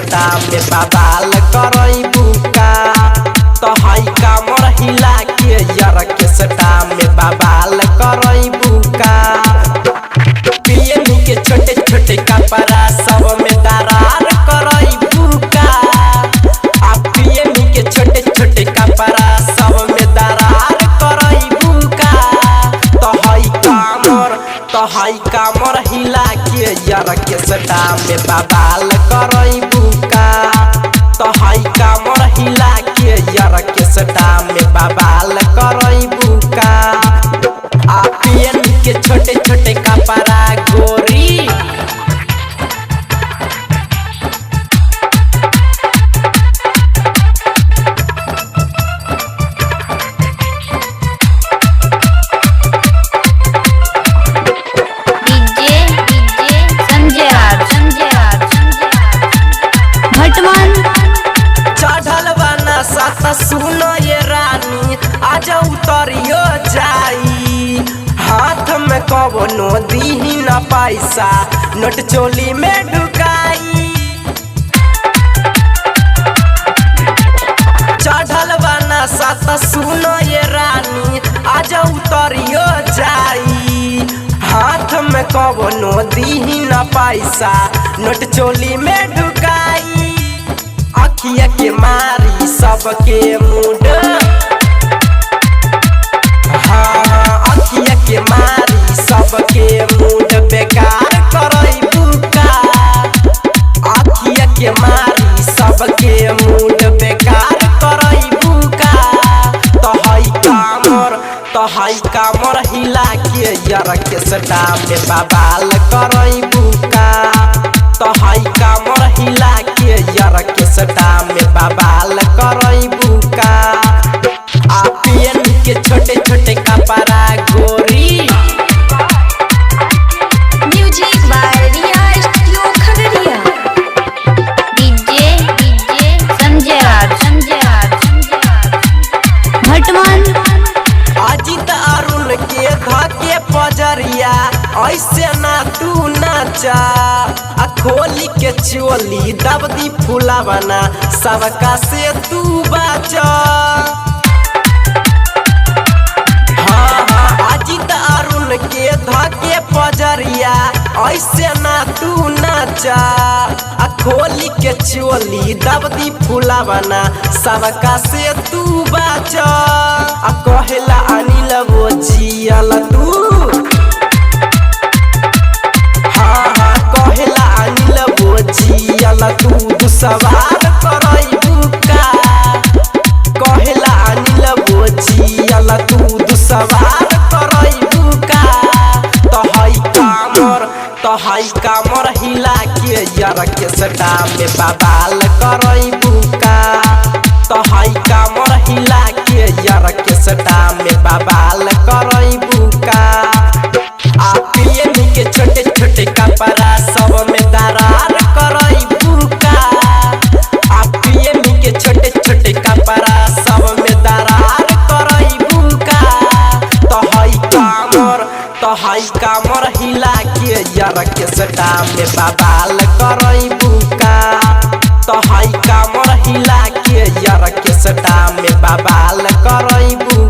सटा में बवाल करई बुका तो हई कमर हिला के यार के सटा में बवाल करई बुका पियनी के छोटे छोटे कपड़ा सब में दरार करई बुका आप पियनी के छोटे छोटे कपड़ा सब में दरार करई बुका तो हई कमर हिला के यार के सटा में बवाल करई बुका तो हई कमर हिला के यार के सटा में बवाल करई बुका आप पियनी के छोटे छोटे कपड़ा गोरी चढ़ल बना सत सुनो ये रानी आज उतरियो जाई हाथ में कवनो दीही न पैसा नोट चोली में ढुकाई चढ़ल बना सत सुनो ये रानी आज उतरियो जाई हाथ में कवनो दीही न पैसा नोट चोली में ढुकाई अखिया के मारी सबके मूड हाँ अखिया के मारी सबके मूड बेकार करई बुका अखिया के मारी सबके मूड बेकार करई बुका तो हई कमर हिला के यार के सटा में बवाल करई बुका तो हई कमर हिला के यार के सटा में बवाल करई बुका आप पियनी के छोटे छोटे कपड़ा गोरी music by Riya studio Khagaria DJ Sanjay भटवन अजित अरुण के धके पजरिया ऐसे ना तू नाचा खोली के चोली दबदी फूला बना सबका से तू बचा हाँ अजित अरुण के धके पजरिया ऐसे ना तू नाचा खोली के चोली दबदी फूला बना सबका से तू बचा कहेला अनिल वो जियल तू कहेला अनिल वो जियल तू सवार करई बुका कहेला अनिल वो जियल तू सवार करई बुका तो हई कमर हिला के यार के सटा में बवाल करई बुका तो हई कमर हिला के यार के सटा में बवाल करई बुका आप पियनी के छोटे छोटे कपड़ा सब में दरार करई बुका आप पियनी के छोटे छोटे कपड़ा सब में दरार करई बुका तो हई कमर हिला के यार के सटा में बवाल करई बुका तो हई कमर हिला के यार के सटा में बवाल करई बुका।